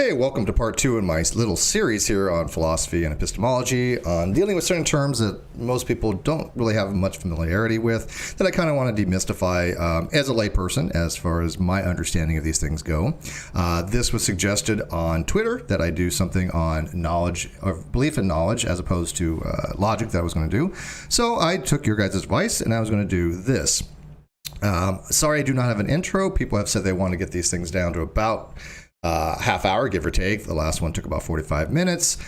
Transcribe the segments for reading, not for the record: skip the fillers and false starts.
Hey, welcome to part 2 in my little series here on philosophy and epistemology, on dealing with certain terms that most people don't really have much familiarity with, that I kind of want to demystify as a layperson, as far as my understanding of these things go. This was suggested on Twitter, that I do something on knowledge, or belief in knowledge, as opposed to logic that I was going to do. So I took your guys' advice, and I was going to do this. Sorry I do not have an intro. People have said they want to get these things down to about half hour, give or take. The last one took about 45 minutes.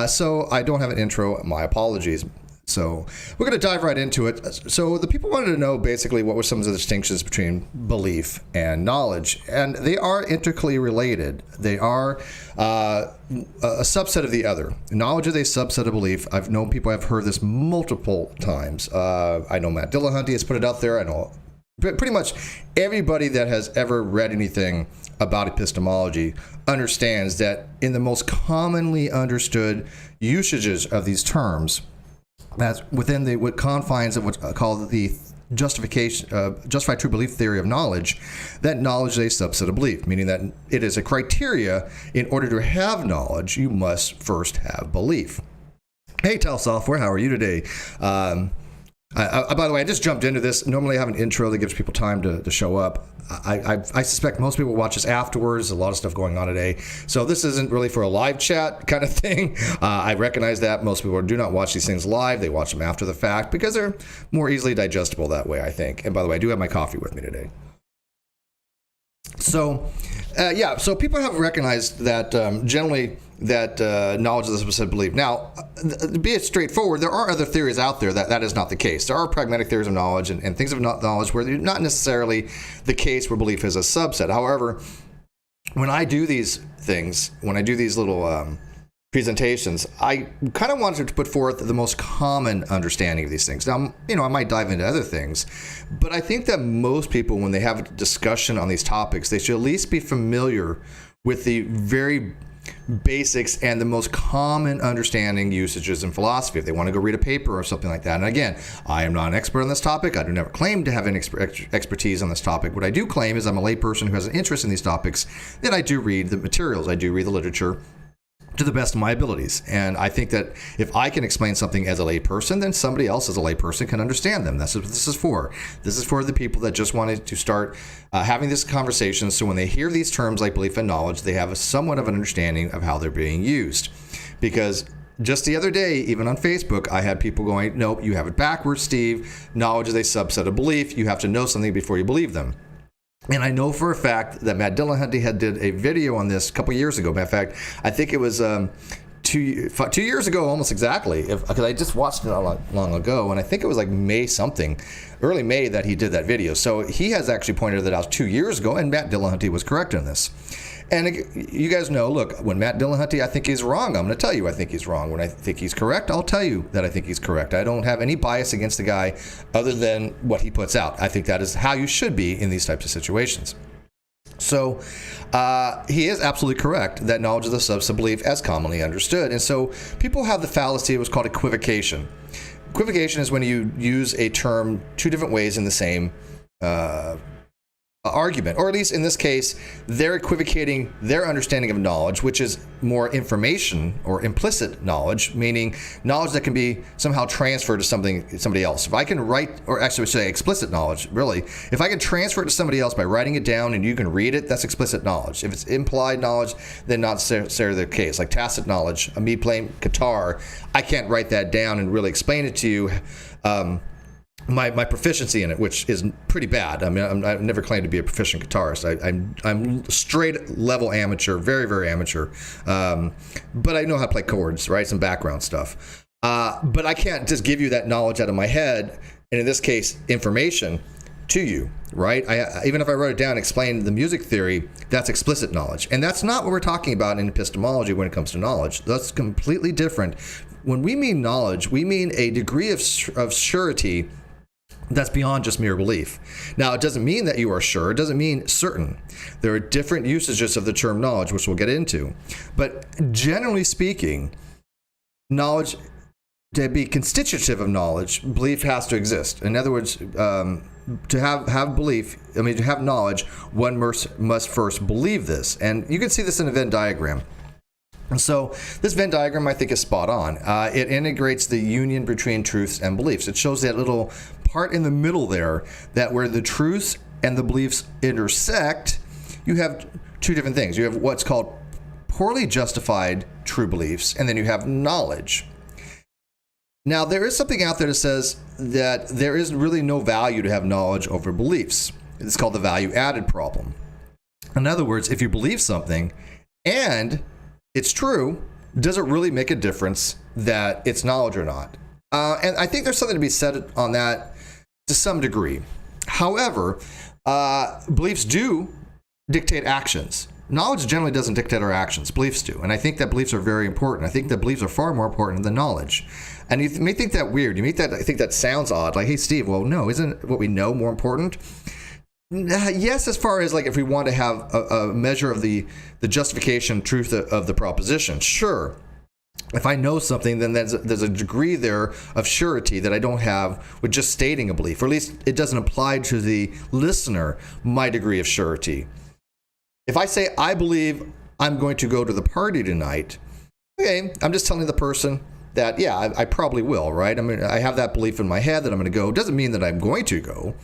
So I don't have an intro. My apologies. So we're going to dive right into it. So the people wanted to know basically what were some of the distinctions between belief and knowledge. And they are intricately related. They are a subset of the other. Knowledge is a subset of belief. I've known people have heard this multiple times. I know Matt Dillahunty has put it out there. I know pretty much everybody that has ever read anything about epistemology understands that in the most commonly understood usages of these terms, that's within the confines of what's called the justified true belief theory of knowledge, that knowledge is a subset of belief, meaning that it is a criteria. In order to have knowledge, you must first have belief. Hey, Tal Software, how are you today? By the way, I just jumped into this. Normally I have an intro that gives people time to show up. I suspect most people watch this afterwards. A lot of stuff going on today. So this isn't really for a live chat kind of thing. I recognize that most people do not watch these things live. They watch them after the fact because they're more easily digestible that way, I think. And by the way, I do have my coffee with me today. So, so people have recognized that generally that knowledge is a specific belief. Now, to be straightforward, there are other theories out there that is not the case. There are pragmatic theories of knowledge and things of knowledge where they're not necessarily the case where belief is a subset. However, when I do these things, when I do these little presentations, I kind of wanted to put forth the most common understanding of these things. Now, I might dive into other things, but I think that most people, when they have a discussion on these topics, they should at least be familiar with the very basics and the most common understanding usages in philosophy if they want to go read a paper or something like that. And again, I am not an expert on this topic. I do never claim to have any expertise on this topic. What I do claim is I'm a layperson who has an interest in these topics, that I do read the materials. I do read the literature to the best of my abilities. And I think that if I can explain something as a layperson, then somebody else as a layperson can understand them. That's what this is for. This is for the people that just wanted to start having this conversation, so when they hear these terms like belief and knowledge, they have somewhat of an understanding of how they're being used. Because just the other day, even on Facebook, I had people going, nope, you have it backwards, Steve. Knowledge is a subset of belief. You have to know something before you believe them. And I know for a fact that Matt Dillahunty had did a video on this a couple years ago. Matter of fact, I think it was 2 years ago, almost exactly, because I just watched it long ago, and I think it was like early May that he did that video. So he has actually pointed that out 2 years ago, and Matt Dillahunty was correct on this. And you guys know, look, when Matt Dillahunty, I think he's wrong, I'm going to tell you I think he's wrong. When I think he's correct, I'll tell you that I think he's correct. I don't have any bias against the guy other than what he puts out. I think that is how you should be in these types of situations. So he is absolutely correct that knowledge is a subset of belief as commonly understood. And so people have the fallacy of what's called equivocation. Equivocation is when you use a term two different ways in the same argument, or at least in this case, they're equivocating their understanding of knowledge, which is more information or implicit knowledge, meaning knowledge that can be somehow transferred to somebody else. If I can write, or actually say explicit knowledge, really, if I can transfer it to somebody else by writing it down and you can read it, that's explicit knowledge. If it's implied knowledge, then not necessarily the case. Like tacit knowledge, me playing guitar, I can't write that down and really explain it to you. My proficiency in it, which is pretty bad. I mean, I've never claimed to be a proficient guitarist. I'm straight level amateur, very, very amateur. But I know how to play chords, right? Some background stuff. But I can't just give you that knowledge out of my head, and in this case, information to you, right? Even if I wrote it down and explained the music theory, that's explicit knowledge. And that's not what we're talking about in epistemology when it comes to knowledge. That's completely different. When we mean knowledge, we mean a degree of surety that's beyond just mere belief. Now, it doesn't mean that you are sure. It doesn't mean certain. There are different usages of the term knowledge, which we'll get into. But generally speaking, knowledge to be constitutive of knowledge, belief has to exist. In other words, to have belief, to have knowledge, one must first believe this. And you can see this in a Venn diagram. And so this Venn diagram, I think, is spot on. It integrates the union between truths and beliefs. It shows that little part in the middle there, that where the truths and the beliefs intersect, you have two different things. You have what's called poorly justified true beliefs, and then you have knowledge. Now, there is something out there that says that there is really no value to have knowledge over beliefs. It's called the value added problem. In other words, if you believe something and it's true, does it really make a difference that it's knowledge or not? And I think there's something to be said on that to some degree. However, beliefs do dictate actions. Knowledge generally doesn't dictate our actions. Beliefs do. And I think that beliefs are very important. I think that beliefs are far more important than knowledge. And you may think that weird. I think that sounds odd. Like, hey, Steve, well, no, isn't what we know more important? Yes, as far as like if we want to have a measure of the justification truth of the proposition, sure. If I know something, then there's a degree there of surety that I don't have with just stating a belief, or at least it doesn't apply to the listener, my degree of surety. If I say, I believe I'm going to go to the party tonight, okay, I'm just telling the person that, yeah, I probably will, right? I have that belief in my head that I'm going to go. It doesn't mean that I'm going to go.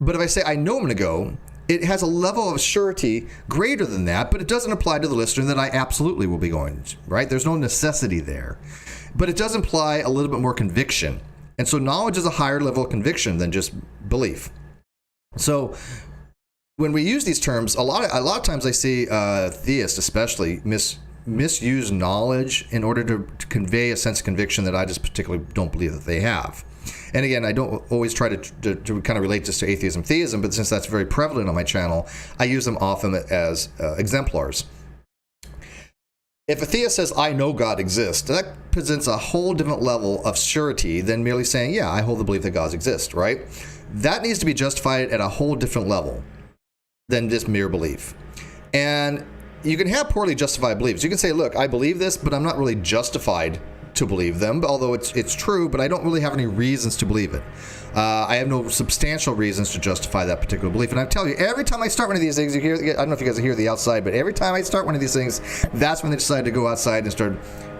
But if I say I know I'm going to go, it has a level of surety greater than that, but it doesn't apply to the listener that I absolutely will be going, right? There's no necessity there. But it does imply a little bit more conviction. And so knowledge is a higher level of conviction than just belief. So when we use these terms, a lot of times I see theists especially misuse knowledge in order to convey a sense of conviction that I just particularly don't believe that they have. And again, I don't always try to kind of relate this to atheism, theism, but since that's very prevalent on my channel, I use them often as exemplars. If a theist says, I know God exists, that presents a whole different level of surety than merely saying, yeah, I hold the belief that God exists, right? That needs to be justified at a whole different level than just mere belief. And you can have poorly justified beliefs. You can say, look, I believe this, but I'm not really justified to believe them, although it's true, but I don't really have any reasons to believe it. I have no substantial reasons to justify that particular belief. And I tell you, every time I start one of these things, you hear, I don't know if you guys hear the outside, but every time I start one of these things, that's when they decide to go outside and start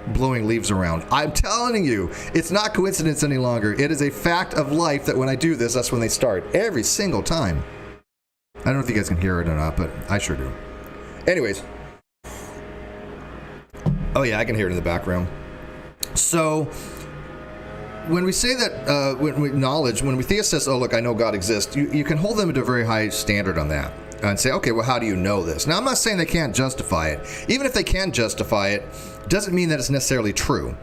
blowing leaves around. I'm telling you, it's not coincidence any longer. It is a fact of life that when I do this, that's when they start. Every single time. I don't know if you guys can hear it or not, but I sure do. Anyways. Oh yeah, I can hear it in the background. So, when we say that, when theist says, oh, look, I know God exists, you can hold them to a very high standard on that and say, okay, well, how do you know this? Now, I'm not saying they can't justify it. Even if they can justify it, doesn't mean that it's necessarily true.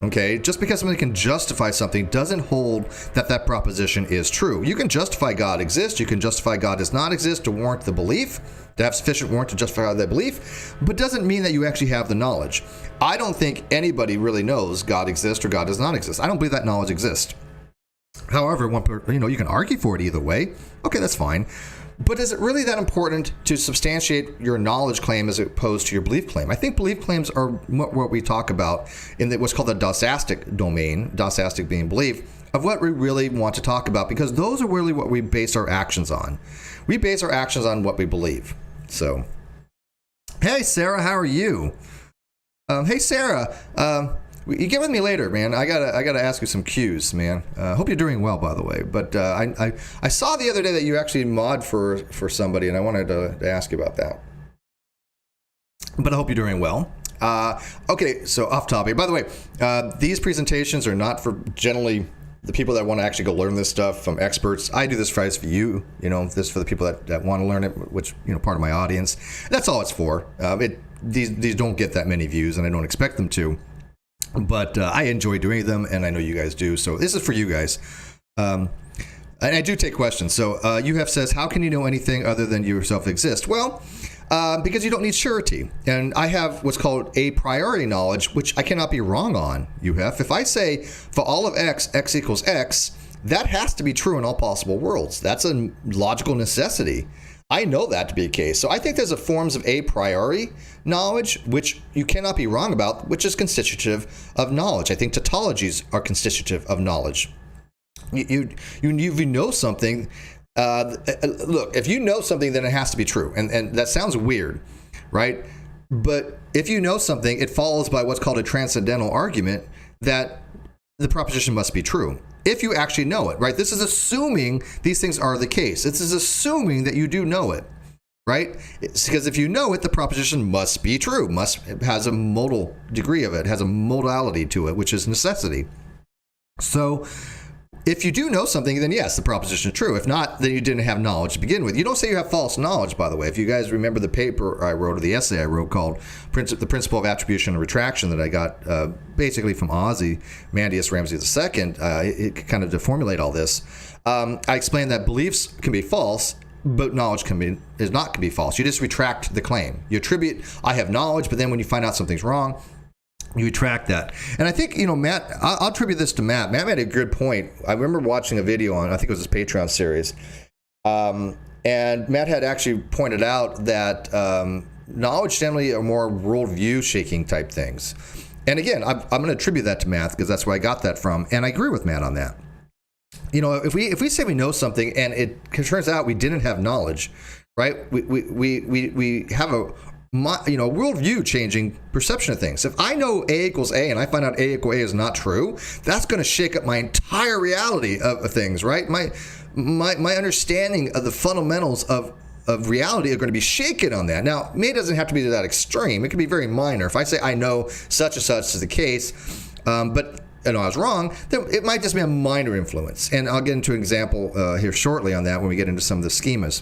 Okay, just because somebody can justify something doesn't hold that proposition is true. You can justify God exists, you can justify God does not exist to warrant the belief, to have sufficient warrant to justify that belief, but doesn't mean that you actually have the knowledge. I don't think anybody really knows God exists or God does not exist. I don't believe that knowledge exists. However, you can argue for it either way. Okay, that's fine. But is it really that important to substantiate your knowledge claim as opposed to your belief claim? I think belief claims are what we talk about in what's called the dosastic domain, dosastic being belief, of what we really want to talk about, because those are really what we base our actions on. We base our actions on what we believe. So, hey, Sarah, how are you? Hey, Sarah, you get with me later, man. I gotta ask you some cues, man. Hope you're doing well, by the way. But I saw the other day that you actually mod for somebody, and I wanted to ask you about that. But I hope you're doing well. Okay, so off topic. By the way, these presentations are not for generally the people that want to actually go learn this stuff from experts. I do this for you, this for the people that want to learn it, which, part of my audience. That's all it's for. These don't get that many views, and I don't expect them to. But I enjoy doing them, and I know you guys do. So this is for you guys. And I do take questions. So UF says, how can you know anything other than you yourself exist? Well, because you don't need surety. And I have what's called a priori knowledge, which I cannot be wrong on, UF. If I say for all of x, x equals x, that has to be true in all possible worlds. That's a logical necessity. I know that to be the case. So I think there's a forms of a priori knowledge, which you cannot be wrong about, which is constitutive of knowledge. I think tautologies are constitutive of knowledge. You know something. Look, if you know something, then it has to be true. And that sounds weird, right? But if you know something, it follows by what's called a transcendental argument that the proposition must be true. If you actually know it, right? This is assuming these things are the case. This is assuming that you do know it, right? It's because if you know it, the proposition must be true. It has a modal degree of it, has a modality to it, which is necessity. So if you do know something, then yes, the proposition is true. If not, then you didn't have knowledge to begin with. You don't say you have false knowledge, by the way. If you guys remember the paper I wrote, or the essay I wrote called The Principle of Attribution and Retraction that I got basically from Ozymandias Ramsey II, it kind of to formulate all this, I explained that beliefs can be false, but knowledge can be false. You just retract the claim. You attribute, I have knowledge, but then when you find out something's wrong, you retract that. And I think, Matt, I'll attribute this to Matt. Matt made a good point. I remember watching a video on, I think it was his Patreon series. And Matt had actually pointed out that knowledge generally are more worldview shaking type things. And again, I'm going to attribute that to Matt because that's where I got that from. And I agree with Matt on that. If we say we know something and it turns out we didn't have knowledge, right? We have a worldview changing perception of things. If I know A equals A and I find out A equals A is not true, that's going to shake up my entire reality of things, right? My understanding of the fundamentals of reality are going to be shaken on that. Now, it doesn't have to be to that extreme. It can be very minor. If I say I know such and such is the case, but I was wrong, then it might just be a minor influence. And I'll get into an example here shortly on that when we get into some of the schemas.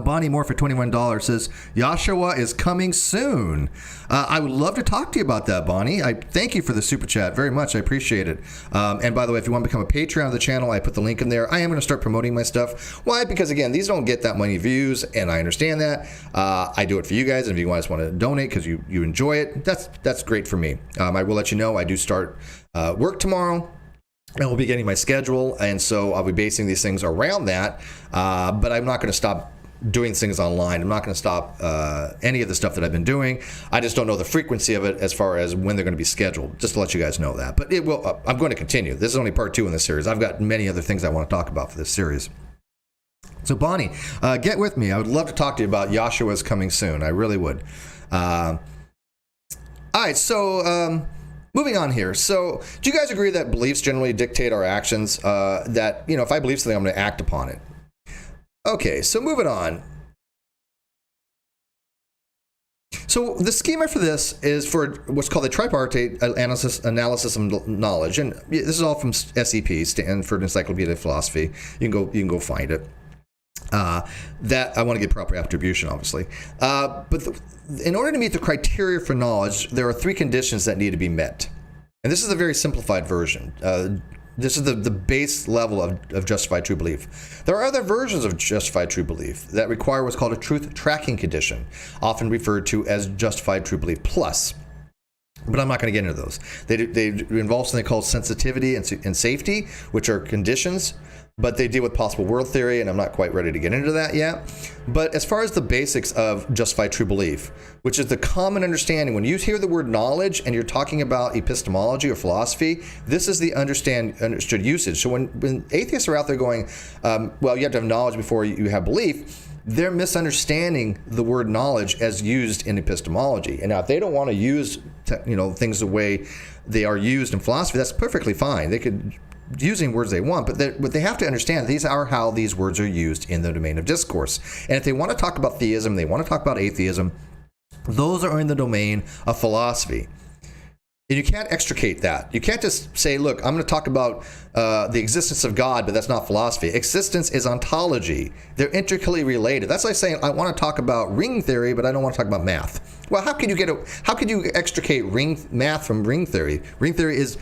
Bonnie Moore for $21 says, Yahshua is coming soon. I would love to talk to you about that, Bonnie. I thank you for the super chat very much. I appreciate it. And by the way, if you want to become a Patreon of the channel, I put the link in there. I am going to start promoting my stuff. Why? Because again, these don't get that many views, and I understand that. I do it for you guys, and if you guys want to donate because you enjoy it, that's great for me. I will let you know I do start work tomorrow. And we'll be getting my schedule, and so I'll be basing these things around that. But I'm not going to stop doing things online. I'm not going to stop any of the stuff that I've been doing. I just don't know the frequency of it as far as when they're going to be scheduled, just to let you guys know that. But it will. I'm going to continue. This is only part 2 in this series. I've got many other things I want to talk about for this series. So Bonnie, get with me. I would love to talk to you about Yahshua's coming soon. I really would. All right, so moving on here. So do you guys agree that beliefs generally dictate our actions? That, if I believe something, I'm going to act upon it. Okay, so moving on. So the schema for this is for what's called the tripartite analysis of knowledge, and this is all from SEP, Stanford Encyclopedia of Philosophy. You can go find it. That I want to get proper attribution, obviously. But in order to meet the criteria for knowledge, there are 3 conditions that need to be met, and this is a very simplified version. This is the base level of justified true belief. There are other versions of justified true belief that require what's called a truth tracking condition, often referred to as justified true belief plus. But I'm not going to get into those. They involve something called sensitivity and safety, which are conditions, but they deal with possible world theory, and I'm not quite ready to get into that yet. But as far as the basics of justified true belief, which is the common understanding, when you hear the word knowledge and you're talking about epistemology or philosophy, this is the understood usage. So when atheists are out there going, well, you have to have knowledge before you have belief, they're misunderstanding the word knowledge as used in epistemology. And now if they don't want to use things the way they are used in philosophy, that's perfectly fine. They could using words they want, but they have to understand these are how these words are used in the domain of discourse. And if they want to talk about theism, they want to talk about atheism, those are in the domain of philosophy. And you can't extricate that. You can't just say, look, I'm going to talk about the existence of God, but that's not philosophy. Existence is ontology. They're intricately related. That's like saying, I want to talk about ring theory, but I don't want to talk about math. Well, how could you extricate math from ring theory? Ring theory is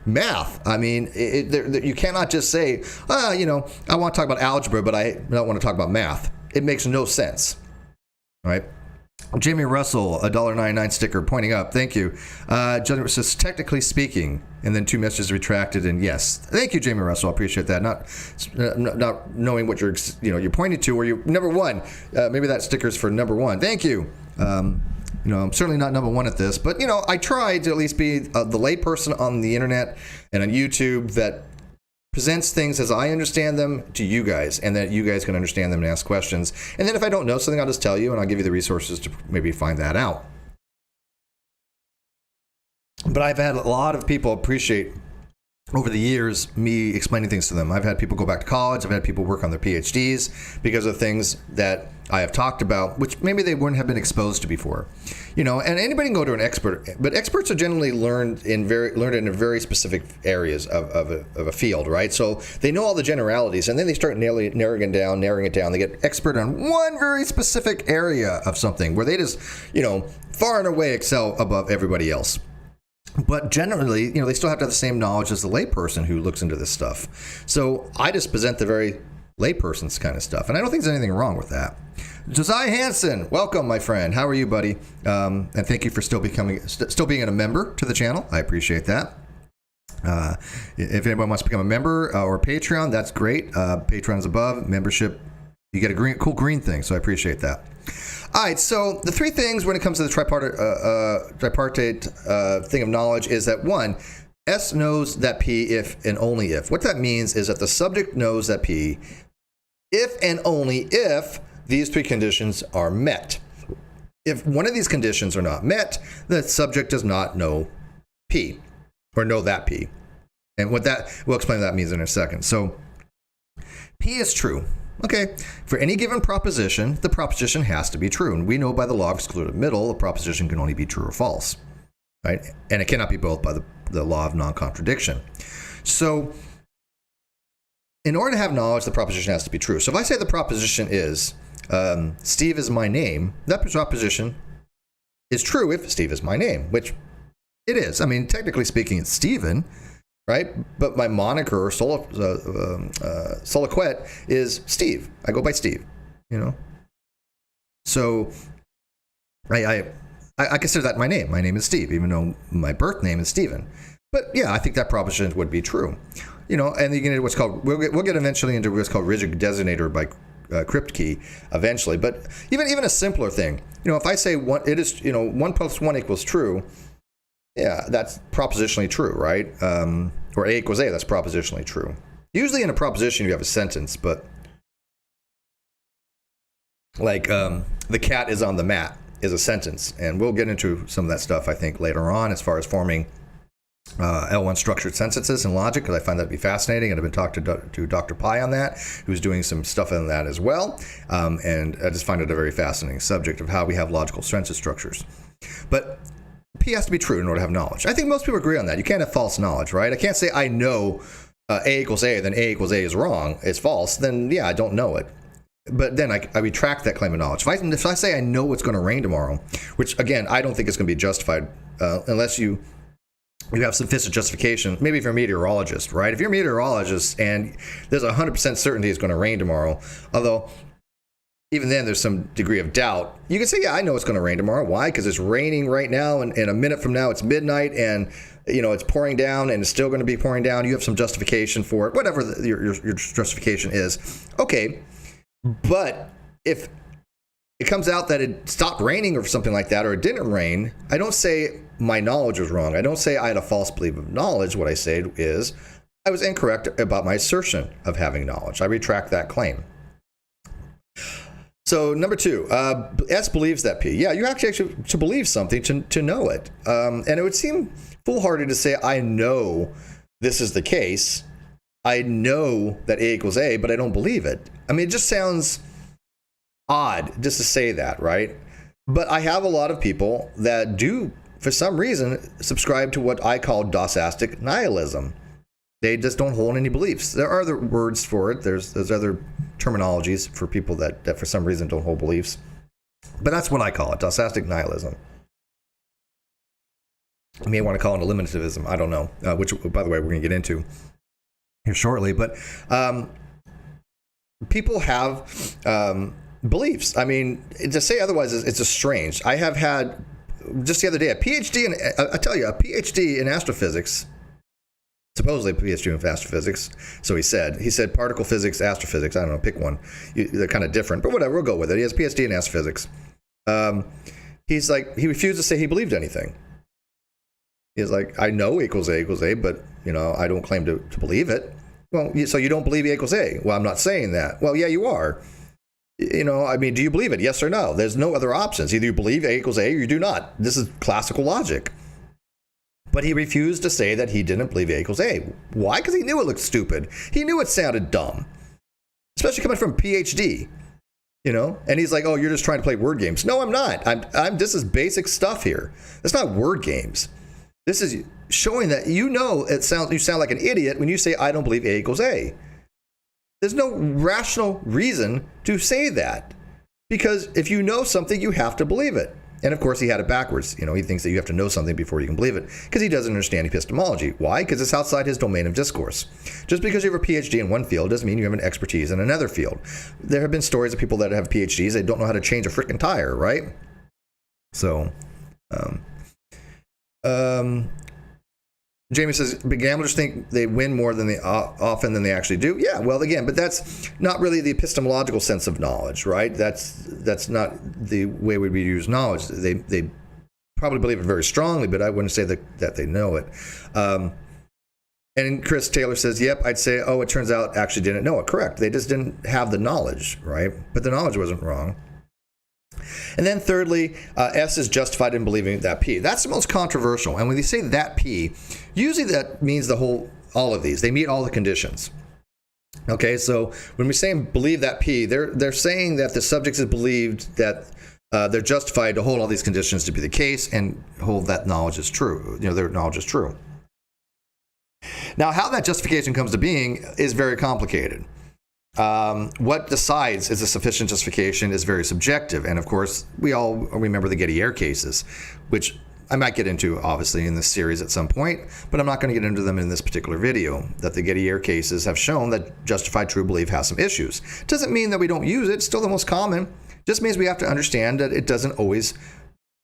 math. I mean, you cannot just say, I want to talk about algebra, but I don't want to talk about math. It makes no sense, right? Jamie Russell, a $1.99 sticker pointing up. Thank you. Judgment says, technically speaking, and then 2 messages retracted. And yes, thank you, Jamie Russell. I appreciate that. Not knowing what you're pointing to, or you number one. Maybe that sticker's for number one. Thank you. I'm certainly not number one at this, but I try to at least be the layperson on the internet and on YouTube that presents things as I understand them to you guys, and that you guys can understand them and ask questions. And then if I don't know something, I'll just tell you, and I'll give you the resources to maybe find that out. But I've had a lot of people appreciate over the years me explaining things to them. I've had people go back to college. I've had people work on their PhDs because of things that I have talked about, which maybe they wouldn't have been exposed to before. And anybody can go to an expert, but experts are generally learned in very specific areas of a field, right? So they know all the generalities, and then they start narrowing it down. They get expert on one very specific area of something where they just, far and away excel above everybody else. But generally, they still have to have the same knowledge as the layperson who looks into this stuff. So I just present the very layperson's kind of stuff, and I don't think there's anything wrong with that. Josiah Hansen, welcome, my friend. How are you, buddy? And thank you for still being a member to the channel. I appreciate that. If anyone wants to become a member or Patreon, that's great. Patreon's above. Membership, you get a cool green thing, so I appreciate that. All right, so the 3 things when it comes to the tripartite thing of knowledge is that, 1, S knows that P if and only if. What that means is that the subject knows that P if and only if these 3 conditions are met. If one of these conditions are not met, the subject does not know P, or know that P. And we'll explain what that means in a second. So P is true. Okay, for any given proposition, the proposition has to be true. And we know by the law of excluded middle, a proposition can only be true or false, right? And it cannot be both by the law of non-contradiction. So in order to have knowledge, the proposition has to be true. So if I say the proposition is, Steve is my name, that proposition is true if Steve is my name, which it is. I mean, technically speaking, it's Steven, right? But my moniker or sobriquet is Steve. I go by Steve, So I consider that my name. My name is Steve, even though my birth name is Stephen. But yeah, I think that proposition would be true. And you get what's called, we'll get eventually into what's called rigid designator by crypt key eventually. But even a simpler thing, if I say 1 plus 1 equals true, yeah, that's propositionally true, right? Or A equals A, that's propositionally true. Usually in a proposition you have a sentence, but like the cat is on the mat is a sentence. And we'll get into some of that stuff, I think, later on as far as forming L1 structured sentences and logic, because I find that to be fascinating. And I've been talking to Dr. Pi on that, who's doing some stuff on that as well. And I just find it a very fascinating subject of how we have logical sentence structures. But P has to be true in order to have knowledge. I think most people agree on that. You can't have false knowledge, right? I can't say I know A equals A, then A equals A is wrong, it's false. Then, yeah, I don't know it. But then I retract that claim of knowledge. If I say I know it's going to rain tomorrow, which, again, I don't think it's going to be justified unless you have sufficient justification, maybe if you're a meteorologist, right? If you're a meteorologist and there's 100% certainty it's going to rain tomorrow, although even then there's some degree of doubt, you can say, yeah, I know it's going to rain tomorrow. Why? Because it's raining right now, and a minute from now it's midnight, and it's pouring down, and it's still going to be pouring down. You have some justification for it, whatever your justification is. Okay, but if it comes out that it stopped raining or something like that, or it didn't rain, I don't say my knowledge was wrong. I don't say I had a false belief of knowledge. What I say is I was incorrect about my assertion of having knowledge. I retract that claim. So number 2, S believes that P. Yeah, you have to actually to believe something to know it. And it would seem foolhardy to say, I know this is the case. I know that A equals A, but I don't believe it. I mean, it just sounds odd just to say that, right? But I have a lot of people that do, for some reason, subscribe to what I call dosastic nihilism. They just don't hold any beliefs. There are other words for it. There's other terminologies for people that for some reason don't hold beliefs. But that's what I call it, dosastic nihilism. You may want to call it eliminativism. I don't know, which, by the way, we're going to get into here shortly. But people have beliefs. I mean, to say otherwise it's just strange. I have had, just the other day, a PhD a PhD in astrophysics, supposedly a PhD in astrophysics. So he said particle physics, astrophysics. I don't know, pick one. They're kind of different, but whatever, we'll go with it. He has a PhD in astrophysics. He refused to say he believed anything. He's like, I know equals A, but, I don't claim to believe it. Well, so you don't believe A equals A? Well, I'm not saying that. Well, yeah, you are. Do you believe it? Yes or no? There's no other options. Either you believe A equals A or you do not. This is classical logic. But he refused to say that he didn't believe A equals A. Why? Because he knew it looked stupid. He knew it sounded dumb. Especially coming from a PhD. And he's like, oh, you're just trying to play word games. No, I'm not. This is basic stuff here. It's not word games. This is showing that you sound like an idiot when you say I don't believe A equals A. There's no rational reason to say that. Because if you know something, you have to believe it. And of course, he had it backwards. He thinks that you have to know something before you can believe it because he doesn't understand epistemology. Why? Because it's outside his domain of discourse. Just because you have a PhD in one field doesn't mean you have an expertise in another field. There have been stories of people that have PhDs, they don't know how to change a freaking tire, right? So, Jamie says, but gamblers think they win more often than they actually do. Yeah, well, again, but that's not really the epistemological sense of knowledge, right? That's not the way we use knowledge. They probably believe it very strongly, but I wouldn't say that they know it. And Chris Taylor says, yep, I'd say, it turns out actually didn't know it. Correct. They just didn't have the knowledge, right? But the knowledge wasn't wrong. And then thirdly, S is justified in believing that P. That's the most controversial. And when they say that P, usually that means all of these. They meet all the conditions. Okay, so when we say believe that P, they're saying that the subject is believed that they're justified to hold all these conditions to be the case and hold that knowledge is true. Their knowledge is true. Now, how that justification comes to being is very complicated. What decides is a sufficient justification is very subjective. And of course, we all remember the Gettier cases, which I might get into obviously in this series at some point, but I'm not going to get into them in this particular video, that the Gettier cases have shown that justified true belief has some issues. Doesn't mean that we don't use it. It's still the most common. Just means we have to understand that it doesn't always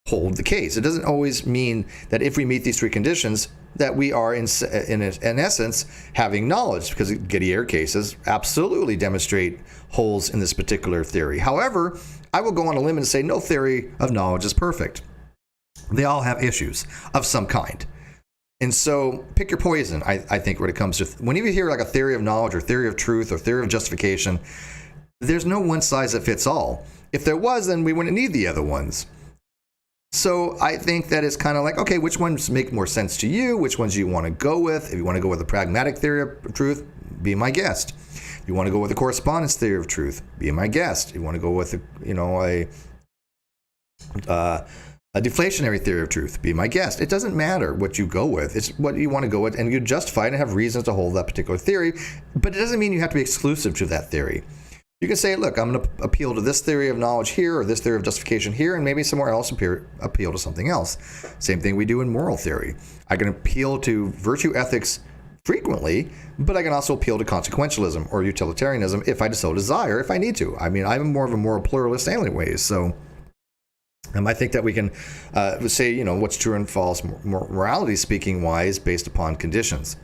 hold the case. It doesn't always mean that if we meet these three conditions that we are in essence having knowledge, because Gettier cases absolutely demonstrate holes in this particular theory. However, I will go on a limb and say no theory of knowledge is perfect. They all have issues of some kind. And so pick your poison, I think, when it comes to, whenever you hear like a theory of knowledge or theory of truth or theory of justification, there's no one size that fits all. If there was, then we wouldn't need the other ones. So I think that it's kind of like, okay, which ones make more sense to you? Which ones do you want to go with? If you want to go with a pragmatic theory of truth, be my guest. If you want to go with a correspondence theory of truth, be my guest. If you want to go with a deflationary theory of truth, be my guest. It doesn't matter what you go with. It's what you want to go with, and you justify it and have reasons to hold that particular theory. But it doesn't mean you have to be exclusive to that theory. You can say, look, I'm going to appeal to this theory of knowledge here or this theory of justification here, and maybe somewhere else appeal to something else. Same thing we do in moral theory. I can appeal to virtue ethics frequently, but I can also appeal to consequentialism or utilitarianism if I so desire, if I need to. I mean, I'm more of a moral pluralist anyways, so I think that we can say, what's true and false, morality speaking wise, based upon conditions.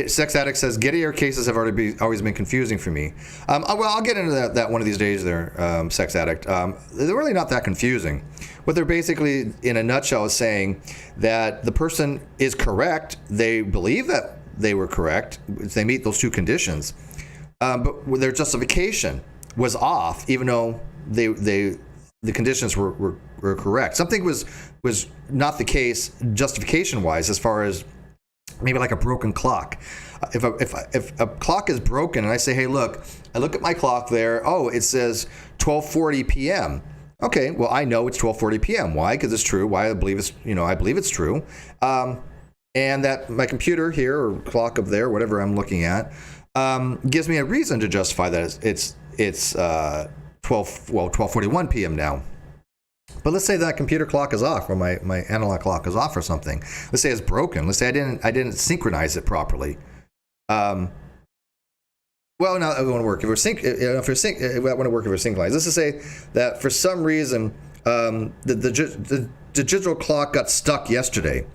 Sex Addict says, Gettier cases have always been confusing for me. I'll get into that one of these days there, Sex Addict. They're really not that confusing. What they're basically, in a nutshell, is saying that the person is correct. They believe that they were correct. They meet those two conditions. But their justification was off, even though the conditions were correct. Something was not the case justification-wise, as far as maybe like a broken clock. If a clock is broken and I say, hey, look, I look at my clock there. Oh, it says 12:40 p.m. Okay, well, I know it's 12:40 p.m. Why? Because it's true. Why? I believe it's true. And that my computer here or clock up there, whatever I'm looking at, gives me a reason to justify that it's 12:41 p.m. now. But let's say that computer clock is off, or my analog clock is off or something. Let's say it's broken. Let's say I didn't synchronize it properly. Well, now it won't work. If it won't work if we're synchronized. Let's just say that for some reason the digital clock got stuck yesterday.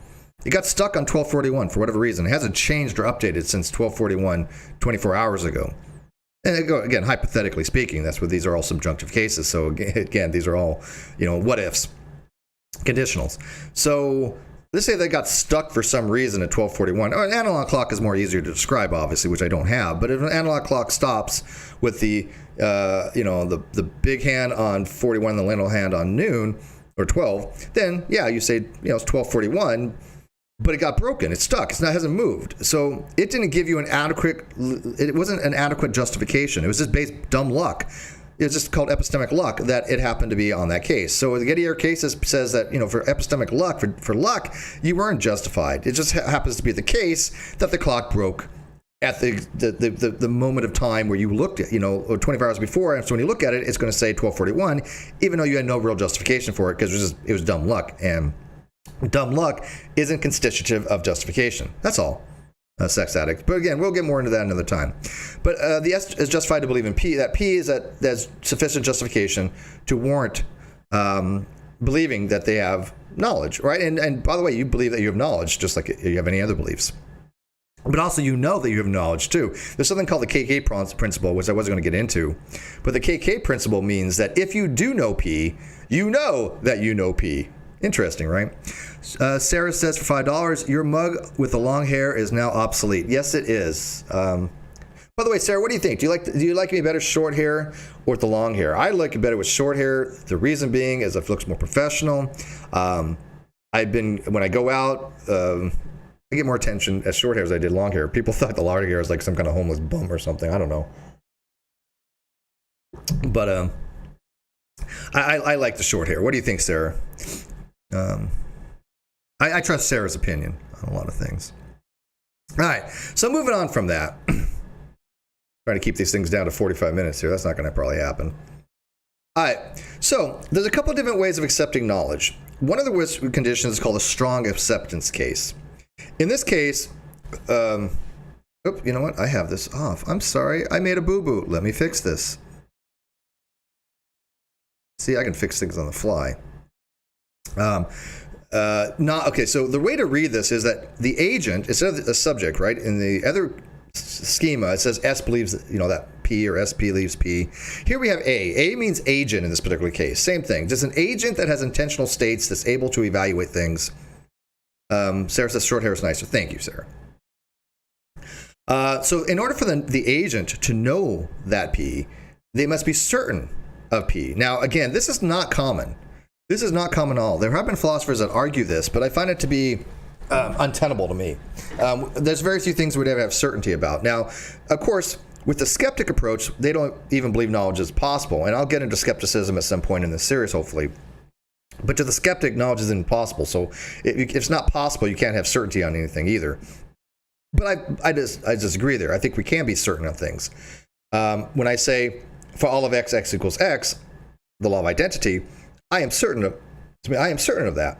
It got stuck on 12:41 for whatever reason. It hasn't changed or updated since 12:41, 24 hours ago. And again, hypothetically speaking, that's what these are all subjunctive cases. So again, these are all, what ifs, conditionals. So let's say they got stuck for some reason at 12:41. An analog clock is more easier to describe, obviously, which I don't have. But if an analog clock stops with the big hand on 41 and the little hand on noon or 12, then yeah, you say it's 12:41. But it got broken. It's stuck. It hasn't moved. So it didn't give you it wasn't an adequate justification. It was just based dumb luck. It's just called epistemic luck that it happened to be on that case. So the Gettier case says that, for epistemic luck, for luck, you weren't justified. It just happens to be the case that the clock broke at the moment of time where you looked at, or 24 hours before. And so when you look at it, it's going to say 12:41, even though you had no real justification for it because it was dumb luck. And dumb luck isn't constitutive of justification. That's all. Sex addicts. But again, we'll get more into that another time. But the S is justified to believe in P. That P is that there's sufficient justification to warrant believing that they have knowledge, right? And by the way, you believe that you have knowledge just like you have any other beliefs. But also you know that you have knowledge too. There's something called the KK principle, which I wasn't going to get into. But the KK principle means that if you do know P, you know that you know P. Interesting, right? Sarah says for $5, your mug with the long hair is now obsolete. Yes, it is. By the way, Sarah, what do you think? Do you like me better short hair or with the long hair? I like it better with short hair. The reason being is it looks more professional. When I go out, I get more attention as short hair as I did long hair. People thought the long hair was like some kind of homeless bum or something. I don't know. But I like the short hair. What do you think, Sarah? I trust Sarah's opinion on a lot of things. All right, so moving on from that. Trying to keep these things down to 45 minutes here. That's not going to probably happen. All right, so there's a couple of different ways of accepting knowledge. One of the conditions is called a strong acceptance case. In this case, you know what? I have this off. I'm sorry. I made a boo-boo. Let me fix this. See, I can fix things on the fly. Okay, so the way to read this is that the agent, instead of the subject, right? In the other schema, it says S believes, that P or SP believes P. Here we have A. A means agent in this particular case. Same thing. Just an agent that has intentional states that's able to evaluate things. Sarah says short hair is nicer. Thank you, Sarah. So in order for the agent to know that P, they must be certain of P. Now, again, this is not common. This is not common at all. There have been philosophers that argue this, but I find it to be untenable to me. There's very few things we have certainty about. Now, of course, with the skeptic approach, they don't even believe knowledge is possible. And I'll get into skepticism at some point in this series, hopefully. But to the skeptic, knowledge is impossible. So if it's not possible, you can't have certainty on anything either. But I disagree there. I think we can be certain of things. When I say for all of x equals x, the law of identity, I am certain of that.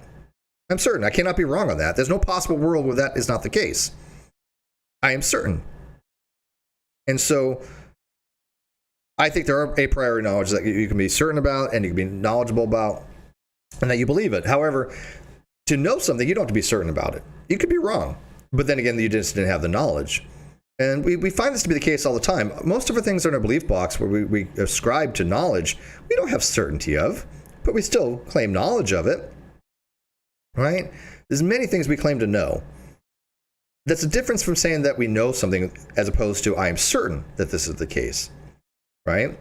I'm certain. I cannot be wrong on that. There's no possible world where that is not the case. I am certain. And so I think there are a priori knowledge that you can be certain about and you can be knowledgeable about and that you believe it. However, to know something, you don't have to be certain about it. You could be wrong. But then again, you just didn't have the knowledge. And we find this to be the case all the time. Most of the things are in our belief box where we ascribe to knowledge, we don't have certainty of, but we still claim knowledge of it. Right? There's many things we claim to know. That's a difference from saying that we know something as opposed to I am certain that this is the case. Right?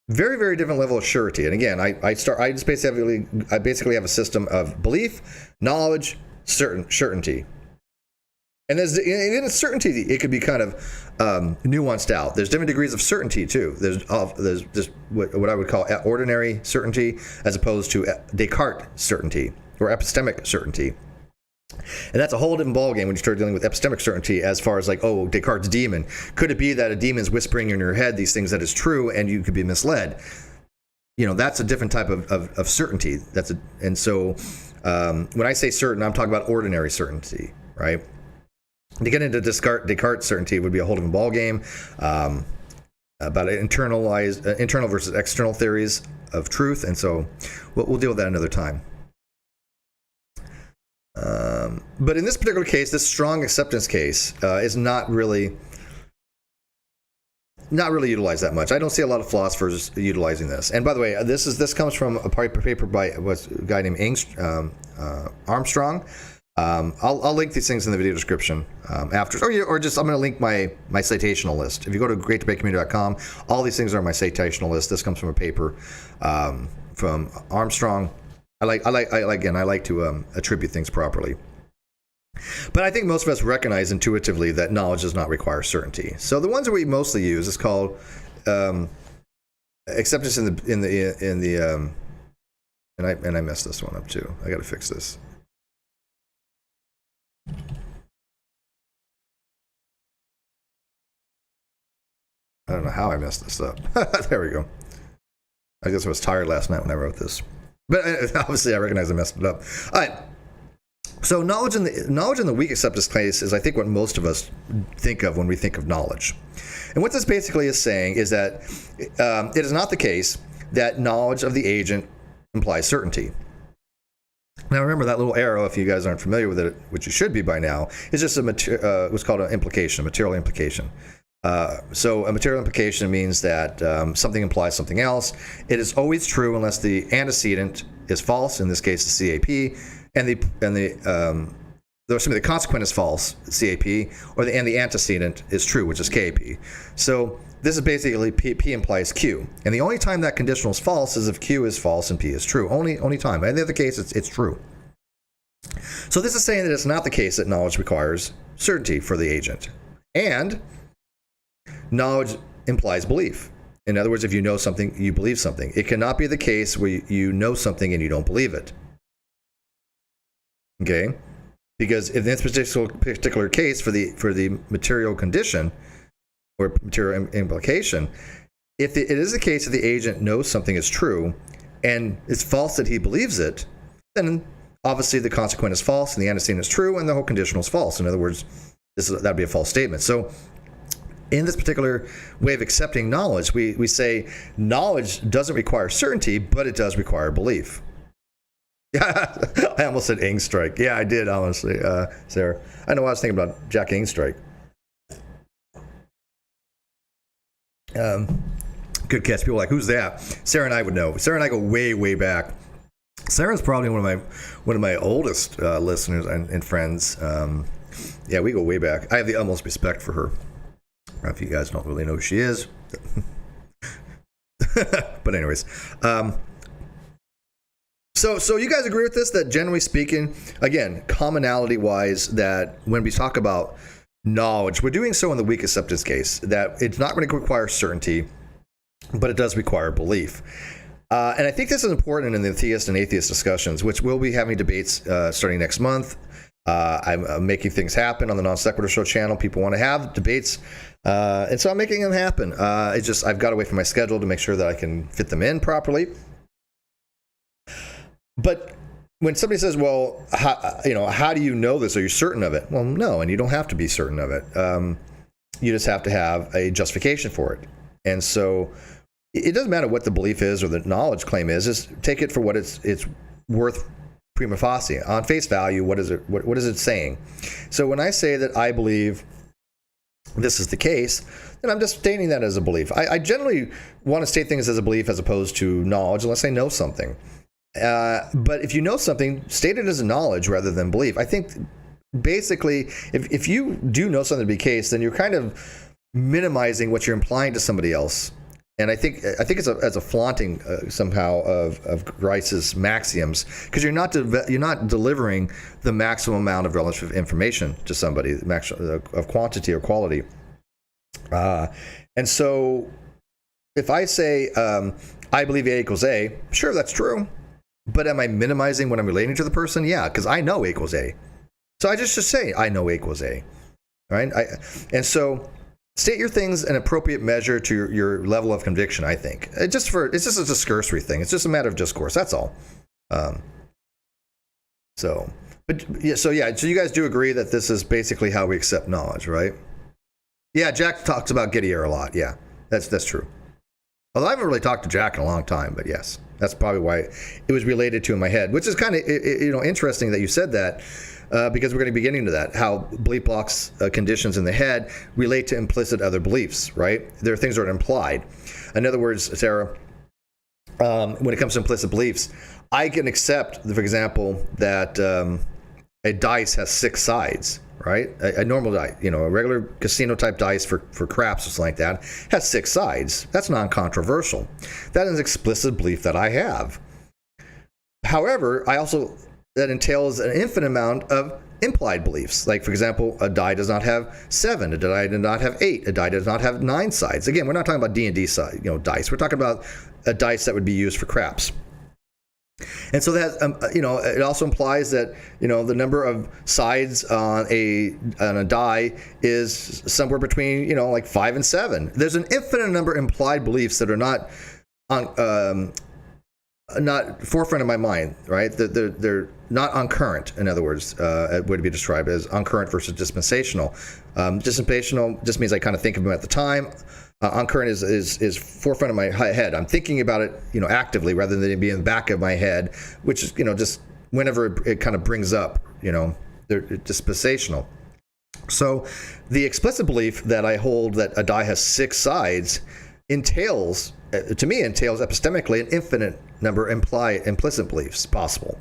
Very, very different level of surety. And again, I basically have a system of belief, knowledge, certainty. And in its certainty, it could be kind of nuanced out. There's different degrees of certainty too. There's just what I would call ordinary certainty as opposed to Descartes certainty or epistemic certainty. And that's a whole different ballgame when you start dealing with epistemic certainty as far as like, oh, Descartes' demon. Could it be that a demon is whispering in your head these things that is true and you could be misled? That's a different type of certainty. And so when I say certain, I'm talking about ordinary certainty, right? To get into Descartes certainty would be a whole different ballgame. about internal versus external theories of truth, and so we'll deal with that another time. But in this particular case, this strong acceptance case is not really utilized that much. I don't see a lot of philosophers utilizing this. And by the way, this comes from a paper by a guy named Armstrong. I'll link these things in the video description after, or just I'm going to link my citational list. If you go to greatdebatecommunity.com, all these things are on my citational list. This comes from a paper from Armstrong. I like to attribute things properly. But I think most of us recognize intuitively that knowledge does not require certainty. So the ones that we mostly use is called acceptance and I messed this one up too. I got to fix this. I don't know how I messed this up. There we go. I guess I was tired last night when I wrote this. But obviously I recognize I messed it up. All right. So knowledge in the weak acceptance case is, I think, what most of us think of when we think of knowledge. And what this basically is saying is that it is not the case that knowledge of the agent implies certainty. Now remember that little arrow, if you guys aren't familiar with it, which you should be by now, is just what's called an implication, a material implication. So a material implication means that something implies something else. It is always true unless the antecedent is false, in this case the CAP, and the consequent is false, CAP, and the antecedent is true, which is KAP. So this is basically P implies Q, and the only time that conditional is false is if Q is false and P is true. Only time. In the other case, it's true. So this is saying that it's not the case that knowledge requires certainty for the agent, and knowledge implies belief. In other words, if you know something, you believe something. It cannot be the case where you know something and you don't believe it. Okay, because in this particular case, for the material condition or material implication, if it is the case that the agent knows something is true and it's false that he believes it, then obviously the consequent is false and the antecedent is true and the whole conditional is false. In other words, that'd be a false statement. So in this particular way of accepting knowledge, we say knowledge doesn't require certainty, but it does require belief. Yeah, I almost said Engstrike. Yeah, I did, honestly, Sarah. I know I was thinking about Jack Engstrike. Good catch. People are like, who's that? Sarah and I would know. Sarah and I go way, way back. Sarah's probably one of my oldest listeners and friends. Yeah, we go way back. I have the utmost respect for her. If you guys don't really know who she is. But anyways. So you guys agree with this, that generally speaking, again, commonality-wise, that when we talk about knowledge, we're doing so in the weak acceptance case, that it's not going to require certainty, but it does require belief. And I think this is important in the theist and atheist discussions, which we'll be having debates starting next month. I'm making things happen on the Non Sequitur Show channel. People want to have debates, and so I'm making them happen. It's just I've got to wait for my schedule to make sure that I can fit them in properly. But when somebody says, well, how do you know this? Are you certain of it? Well, no, and you don't have to be certain of it. You just have to have a justification for it. And so it doesn't matter what the belief is or the knowledge claim is. Just take it for what it's worth prima facie. On face value, what is it saying? So when I say that I believe this is the case, then I'm just stating that as a belief. I generally want to state things as a belief as opposed to knowledge unless I know something. But if you know something, state it as a knowledge rather than belief. I think basically, if you do know something to be the case, then you're kind of minimizing what you're implying to somebody else. And I think it's as a flaunting somehow of Grice's maxioms, because you're not delivering the maximum amount of relative information to somebody, of quantity or quality. And so, if I say I believe A equals A, sure, that's true. But am I minimizing what I'm relating to the person? Yeah, because I know A equals A. So I just say I know A equals A, right? And so state your things in appropriate measure to your level of conviction, I think. It's just a discursory thing. It's just a matter of discourse. That's all. So you guys do agree that this is basically how we accept knowledge, right? Yeah, Jack talks about Gettier a lot. Yeah. that's true. Although I haven't really talked to Jack in a long time, but yes, that's probably why it was related to in my head, which is kind of interesting that you said that, because we're going to be getting to that, how belief blocks conditions in the head relate to implicit other beliefs, right? There are things that are implied. In other words, Sarah, when it comes to implicit beliefs, I can accept, for example, that a dice has 6 sides. Right? A normal dice, a regular casino type dice for craps or something like that has 6 sides. That's non-controversial. That is an explicit belief that I have. However, that entails an infinite amount of implied beliefs. Like, for example, a die does not have 7, a die does not have 8, a die does not have 9 sides. Again, we're not talking about D&D dice. We're talking about a dice that would be used for craps. And so that it also implies that the number of sides on a die is somewhere between like 5 and 7. There's an infinite number of implied beliefs that are not forefront of my mind, right? They're not uncurrent. In other words, it would be described as uncurrent versus dispensational. Dispensational just means I kind of think of them at the time. Uncurrent is forefront of my head. I'm thinking about it, actively rather than it being in the back of my head, which is, just whenever it kind of brings up, they're dispensational. So the explicit belief that I hold that a die has 6 sides entails epistemically an infinite number of implicit beliefs possible.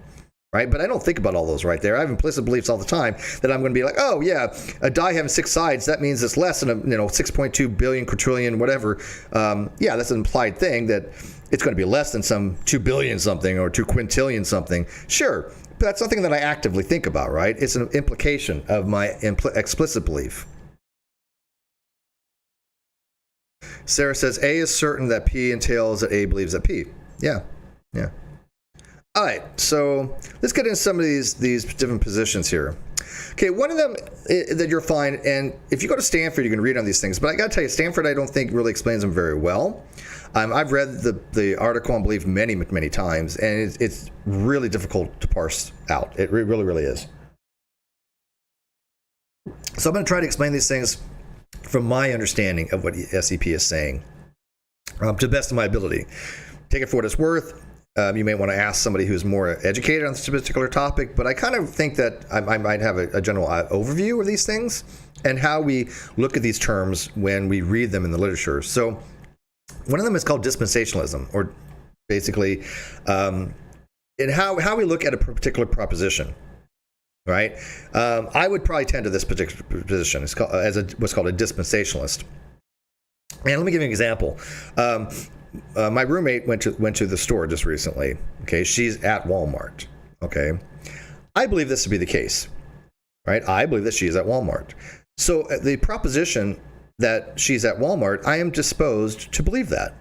Right? But I don't think about all those right there. I have implicit beliefs all the time that I'm going to be like, oh yeah, a die having 6 sides, that means it's less than 6.2 billion quadrillion whatever. Yeah, that's an implied thing that it's going to be less than some 2 billion something or 2 quintillion something. Sure, but that's something that I actively think about, right? It's an implication of my explicit belief. Sarah says A is certain that P entails that A believes that P. Yeah. All right, so let's get into some of these different positions here. Okay, one of them that you'll find, and if you go to Stanford, you can read on these things, but I got to tell you, Stanford I don't think really explains them very well. I've read the article on belief many times, and it's really difficult to parse out. It really, really is. So I'm going to try to explain these things from my understanding of what SEP is saying, to the best of my ability. Take it for what it's worth. You may want to ask somebody who's more educated on this particular topic, but I kind of think that I might have a general overview of these things and how we look at these terms when we read them in the literature. So one of them is called dispensationalism, or basically in how we look at a particular proposition, right? I would probably tend to this particular position. It's called, what's called a dispensationalist. And let me give you an example. My roommate went to the store just recently. Okay, she's at Walmart. Okay, I believe this to be the case, right? I believe that she's at Walmart. So the proposition that she's at Walmart, I am disposed to believe that,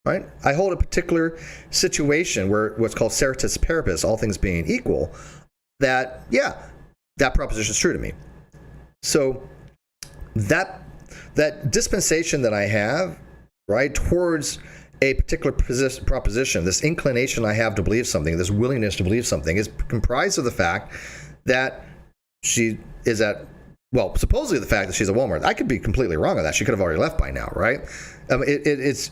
right? I hold a particular situation where what's called ceteris paribus, all things being equal, that proposition is true to me. So that dispensation that I have, right, towards a particular proposition, this inclination I have to believe something, this willingness to believe something, is comprised of the fact that she is at, well, supposedly the fact that she's at Walmart. I could be completely wrong on that. She could have already left by now, right? It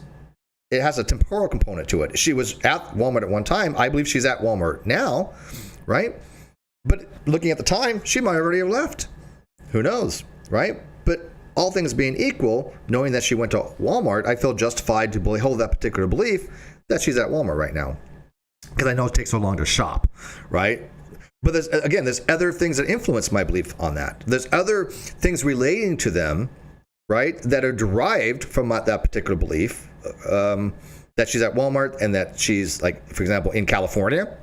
has a temporal component to it. She was at Walmart at one time. I believe she's at Walmart now, right? But looking at the time, she might already have left. Who knows, right? But all things being equal, knowing that she went to Walmart, I feel justified to hold that particular belief that she's at Walmart right now, because I know it takes so long to shop, right? But there's other things that influence my belief on that. There's other things relating to them, right, that are derived from that particular belief, that she's at Walmart and that she's, like, for example, in California.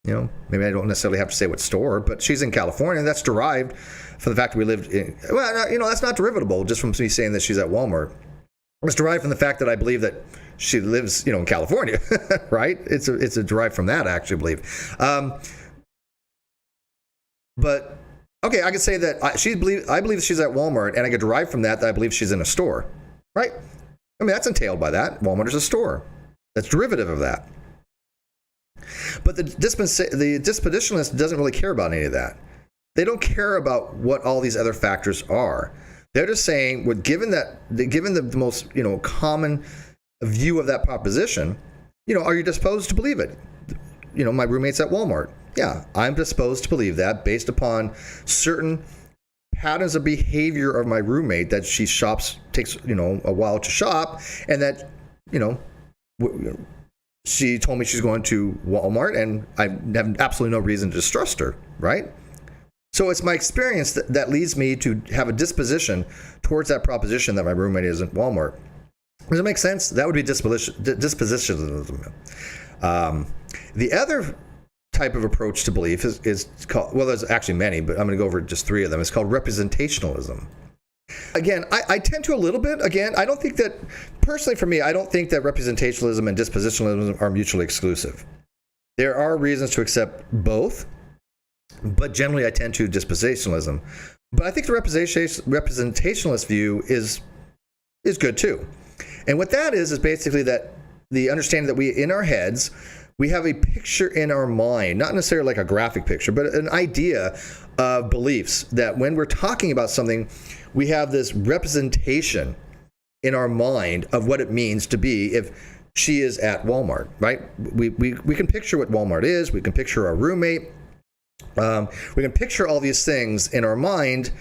Maybe I don't necessarily have to say what store, but she's in California, and that's derived from the fact that we lived in, that's not derivable just from me saying that she's at Walmart. It's derived from the fact that I believe that she lives, in California, right? It's a derived from that, I actually believe. But okay, I could say that I believe she's at Walmart, and I could derive from that I believe she's in a store, right? I mean, that's entailed by that. Walmart is a store. That's derivative of that. But the dispositionalist doesn't really care about any of that. They don't care about what all these other factors are. They're just saying, given the most common view of that proposition, are you disposed to believe it? My roommate's at Walmart. Yeah, I'm disposed to believe that based upon certain patterns of behavior of my roommate, that she takes a while to shop, and that she told me she's going to Walmart, and I have absolutely no reason to distrust her, right? So it's my experience that leads me to have a disposition towards that proposition that my roommate is at Walmart. Does it make sense? That would be dispositionalism. The other type of approach to belief is called, well, there's actually many, but I'm going to go over just three of them. It's called representationalism. Again, I tend to a little bit. Again, I don't think that, personally for me, I don't think that representationalism and dispositionalism are mutually exclusive. There are reasons to accept both, but generally I tend to dispositionalism. But I think the representationalist view is good too. And what that is basically that the understanding that we, in our heads, we have a picture in our mind, not necessarily like a graphic picture, but an idea of beliefs, that when we're talking about something, we have this representation in our mind of what it means to be if she is at Walmart, right? We can picture what Walmart is. We can picture our roommate. We can picture all these things in our mind.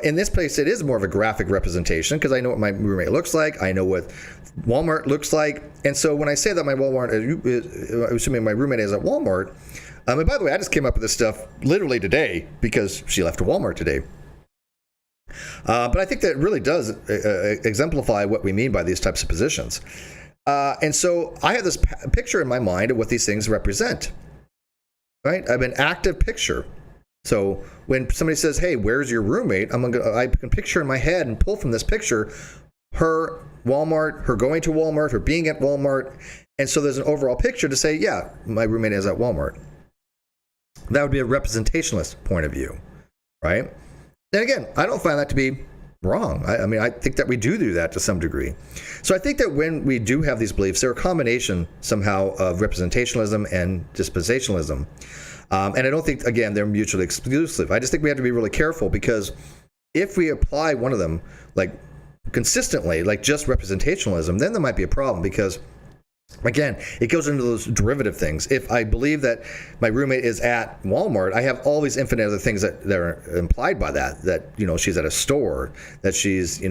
In this place, it is more of a graphic representation because I know what my roommate looks like. I know what Walmart looks like. And so when I say that my assuming my roommate is at Walmart, and by the way, I just came up with this stuff literally today because she left Walmart today. But I think that really does exemplify what we mean by these types of positions. And so I have this picture in my mind of what these things represent, right? I have an active picture. So when somebody says, hey, where's your roommate? I can picture in my head and pull from this picture her Walmart, her going to Walmart, her being at Walmart. And so there's an overall picture to say, yeah, my roommate is at Walmart. That would be a representationalist point of view, right? And again, I don't find that to be wrong. I mean, I think that we do that to some degree. So I think that when we do have these beliefs, they're a combination somehow of representationalism and dispositionalism. And I don't think, again, they're mutually exclusive. I just think we have to be really careful, because if we apply one of them like consistently, like just representationalism, then there might be a problem, because again, it goes into those derivative things. If I believe that my roommate is at Walmart, I have all these infinite other things that are implied by that, she's at a store, that she's,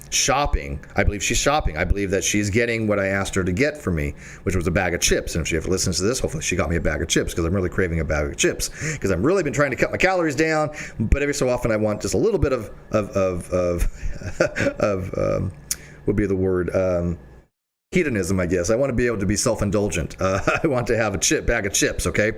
shopping. I believe she's shopping. I believe that she's getting what I asked her to get for me, which was a bag of chips. And if she ever listens to this, hopefully she got me a bag of chips, because I'm really craving a bag of chips, because I've really been trying to cut my calories down, but every so often I want just a little bit of would be the word, hedonism, I guess. I want to be able to be self-indulgent. I want to have a bag of chips, okay?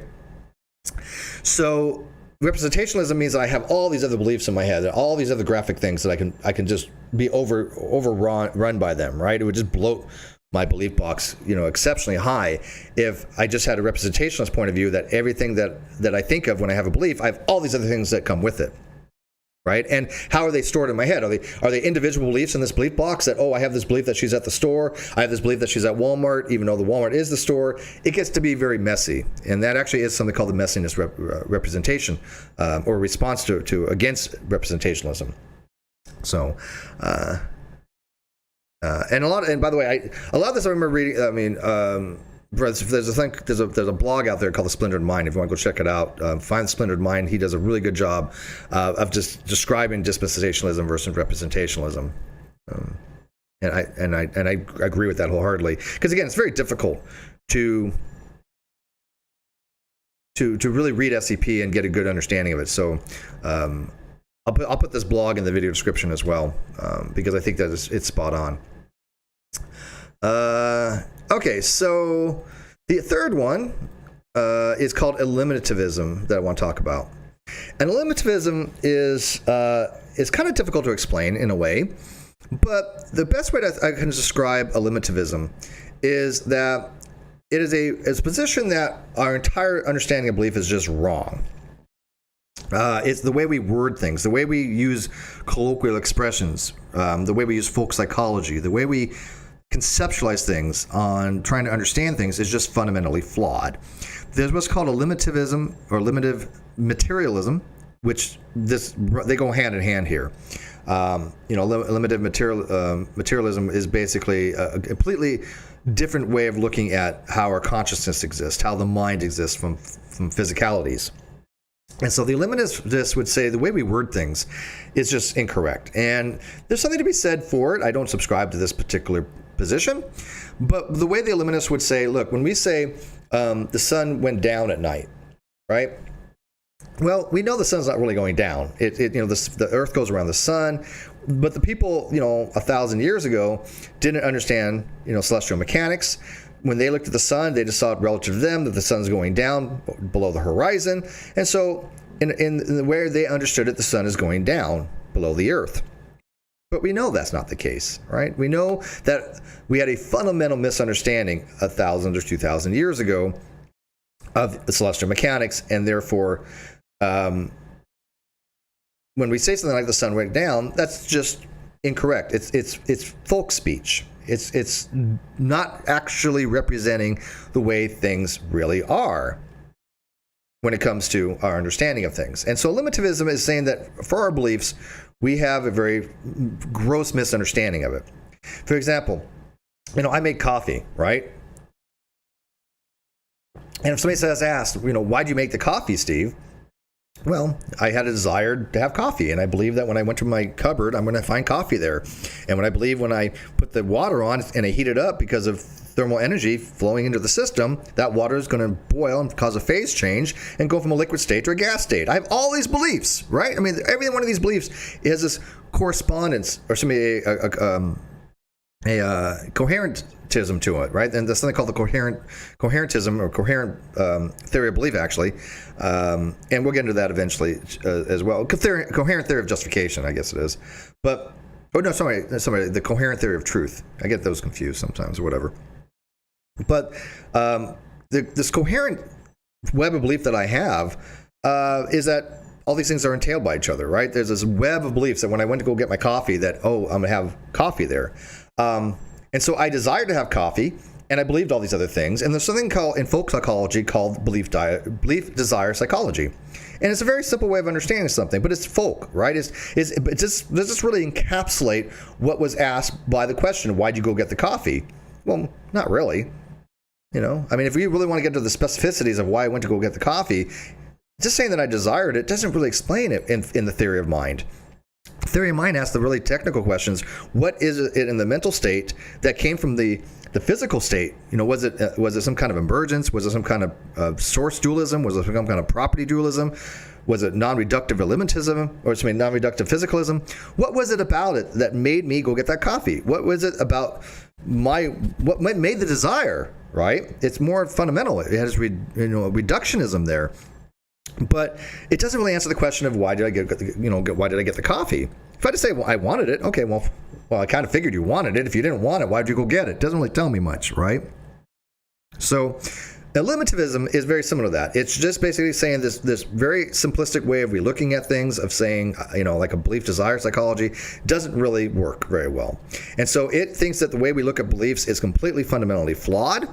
So representationalism means that I have all these other beliefs in my head, all these other graphic things that I can just be overrun by them, right? It would just bloat my belief box, exceptionally high if I just had a representationalist point of view, that everything that I think of when I have a belief, I have all these other things that come with it. Right? And how are they stored in my head? Are they individual beliefs in this belief box that, I have this belief that she's at the store, I have this belief that she's at Walmart, even though the Walmart is the store? It gets to be very messy. And that actually is something called the messiness representation, or response to against representationalism. So, and by the way, a lot of this I remember reading, there's a blog out there called The Splintered Mind. If you want to go check it out, find The Splintered Mind. He does a really good job of just describing dispensationalism versus representationalism, and I agree with that wholeheartedly. Because again, it's very difficult to really read SCP and get a good understanding of it. So I'll put this blog in the video description as well, because I think that it's spot on. Okay, so the third one is called eliminativism that I want to talk about. And eliminativism is kind of difficult to explain in a way, but the best way I can describe eliminativism is that it is a position that our entire understanding of belief is just wrong. It's the way we word things, the way we use colloquial expressions, the way we use folk psychology, the way we conceptualize things on trying to understand things is just fundamentally flawed. There's what's called eliminativism or limitive materialism, which they go hand in hand here. Limited materialism is basically a completely different way of looking at how our consciousness exists, how the mind exists from physicalities. And so the eliminatists would say the way we word things is just incorrect. And there's something to be said for it. I don't subscribe to this particular position. But the way the eliminists would say, look, when we say the sun went down at night, right? Well, we know the sun's not really going down. The Earth goes around the sun. But the people, 1,000 years ago didn't understand, celestial mechanics. When they looked at the sun, they just saw it relative to them, that the sun's going down below the horizon. And so in the way they understood it, the sun is going down below the earth. But we know that's not the case, right? We know that we had a fundamental misunderstanding 1,000 or 2,000 years ago of the celestial mechanics, and therefore, when we say something like the sun went down, that's just incorrect. It's folk speech. It's not actually representing the way things really are when it comes to our understanding of things. And so eliminativism is saying that for our beliefs, we have a very gross misunderstanding of it. For example, I make coffee, right? And if somebody asked, why'd you make the coffee, Steve? Well, I had a desire to have coffee, and I believe that when I went to my cupboard, I'm going to find coffee there. And when I put the water on and I heat it up because of thermal energy flowing into the system, that water is going to boil and cause a phase change and go from a liquid state to a gas state. I have all these beliefs, right? I mean, every one of these beliefs has this correspondence or coherentism to it, right? And there's something called the coherentism or coherent theory of belief, actually, and we'll get into that eventually as well. Coherent theory of justification, I guess it is. But the coherent theory of truth. I get those confused sometimes, or whatever. But this coherent web of belief that I have is that all these things are entailed by each other, right? There's this web of beliefs that when I went to go get my coffee, that I'm going to have coffee there. And so I desired to have coffee, and I believed all these other things. And there's something in folk psychology called belief desire psychology. And it's a very simple way of understanding something, but it's folk, right? Does this really encapsulate what was asked by the question, why'd you go get the coffee? Well, not really. I mean, if we really want to get to the specificities of why I went to go get the coffee, just saying that I desired it doesn't really explain it in the theory of mind. Theory of mind asks the really technical questions. What is it in the mental state that came from the physical state? Was it some kind of emergence? Was it some kind of source dualism? Was it some kind of property dualism? Was it non-reductive eliminativism or non-reductive physicalism? What was it about it that made me go get that coffee? What was it about what made the desire, right? It's more fundamental. It has reductionism there. But it doesn't really answer the question of why did I get the coffee? If I just say, well, I wanted it, okay, well, I kind of figured you wanted it. If you didn't want it, why did you go get it? It doesn't really tell me much, right? So eliminativism is very similar to that. It's just basically saying this very simplistic way of looking at things, of saying, like a belief desire psychology, doesn't really work very well. And so it thinks that the way we look at beliefs is completely fundamentally flawed.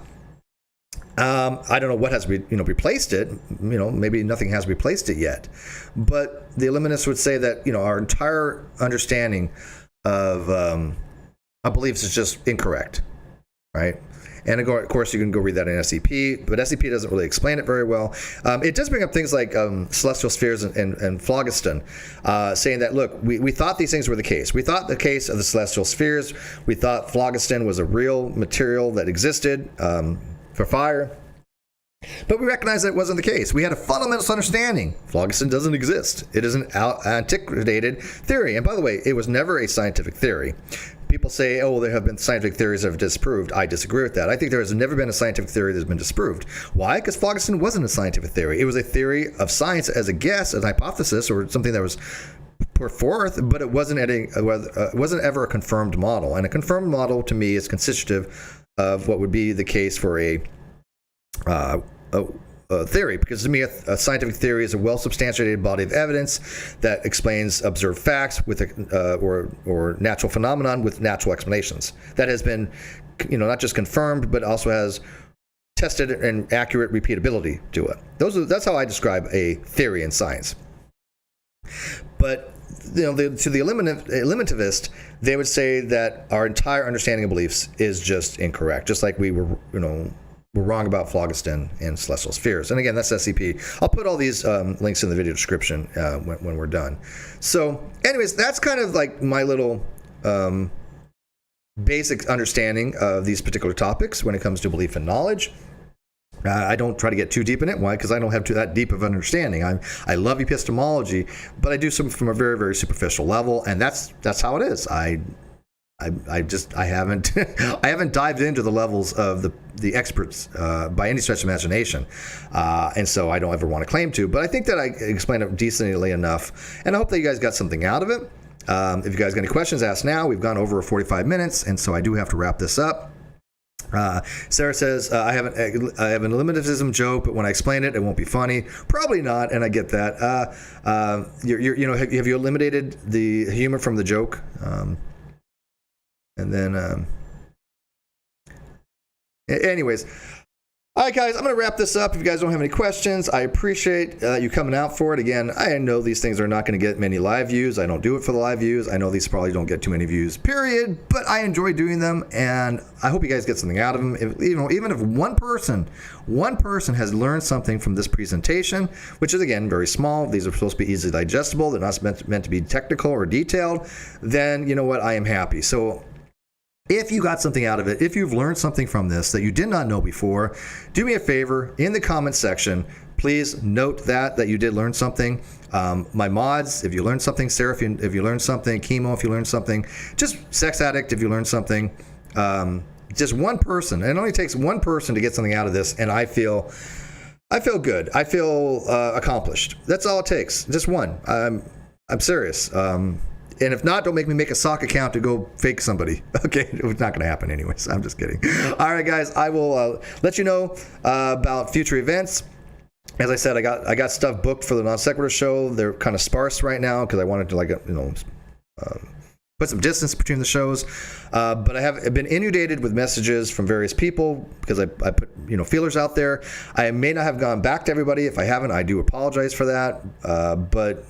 I don't know what has replaced it. Maybe nothing has replaced it yet. But the eliminists would say that our entire understanding of our beliefs is just incorrect, right? And of course, you can go read that in SEP, but SEP doesn't really explain it very well. It does bring up things like celestial spheres and phlogiston, saying that, look, we thought these things were the case. We thought the case of the celestial spheres. We thought phlogiston was a real material that existed for fire. But we recognized that it wasn't the case. We had a fundamental misunderstanding. Phlogiston doesn't exist. It is an antiquated theory. And by the way, it was never a scientific theory. People say, there have been scientific theories that have disproved. I disagree with that. I think there has never been a scientific theory that has been disproved. Why? Because phlogiston wasn't a scientific theory. It was a theory of science as a guess, as a hypothesis, or something that was put forth, but it wasn't ever a confirmed model. And a confirmed model, to me, is constitutive of what would be the case for a theory, because to me a scientific theory is a well-substantiated body of evidence that explains observed facts with or natural phenomenon with natural explanations that has been not just confirmed but also has tested and accurate repeatability to it. That's how I describe a theory in science. But to the eliminativist, they would say that our entire understanding of beliefs is just incorrect, just like we were, we're wrong about phlogiston and celestial spheres. And again, that's SCP. I'll put all these links in the video description when we're done. So anyways, that's kind of like my little basic understanding of these particular topics when it comes to belief and knowledge. I don't try to get too deep in it. Why? Because I don't have that deep of understanding. I love epistemology, but I do some from a very, very superficial level, and that's how it is. I haven't I haven't dived into the levels of the experts by any stretch of imagination, and so I don't ever want to claim to. But I think that I explained it decently enough, and I hope that you guys got something out of it. If you guys got any questions, ask now. We've gone over 45 minutes, and so I do have to wrap this up. Sarah says, I have an eliminativism joke, but when I explain it, it won't be funny. Probably not, and I get that. Have you eliminated the humor from the joke? And then, anyways. All right, guys, I'm going to wrap this up. If you guys don't have any questions, I appreciate you coming out for it. Again, I know these things are not going to get many live views. I don't do it for the live views. I know these probably don't get too many views, period, but I enjoy doing them, and I hope you guys get something out of them. Even if one person has learned something from this presentation, which is, again, very small. These are supposed to be easily digestible. They're not meant to be technical or detailed. Then, you know what? I am happy. So if you got something out of it, if you've learned something from this that you did not know before, do me a favor in the comments section. Please note that you did learn something. My mods, if you learned something, Sarah, if you learned something, Chemo, if you learned something, just Sex Addict, if you learned something, just one person. It only takes one person to get something out of this, and I feel good. I feel accomplished. That's all it takes. Just one. I'm serious. And if not, don't make me make a sock account to go fake somebody. Okay, it's not going to happen anyways. I'm just kidding. All right, guys, I will let you know about future events. As I said, I got stuff booked for the Non Sequitur show. They're kind of sparse right now because I wanted to put some distance between the shows. But I have been inundated with messages from various people because I put feelers out there. I may not have gone back to everybody. If I haven't, I do apologize for that. But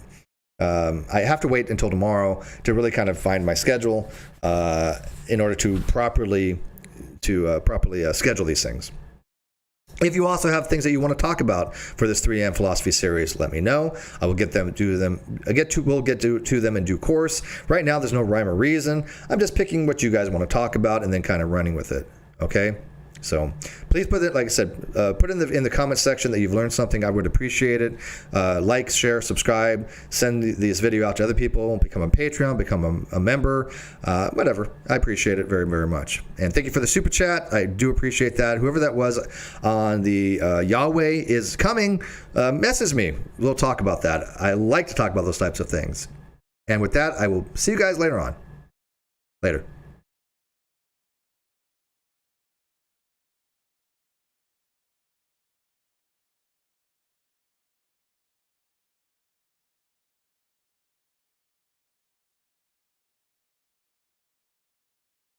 I have to wait until tomorrow to really kind of find my schedule in order to properly schedule these things. If you also have things that you want to talk about for this 3am philosophy series, let me know. I will get to them in due course. Right now, there's no rhyme or reason. I'm just picking what you guys want to talk about and then kind of running with it. Okay. So please put it, like I said, put in the comment section that you've learned something. I would appreciate it. Like, share, subscribe, send this video out to other people, become a Patreon, become a member, whatever. I appreciate it very, very much. And thank you for the super chat. I do appreciate that. Whoever that was on the Yahweh is coming, message me. We'll talk about that. I like to talk about those types of things. And with that, I will see you guys later on. Later.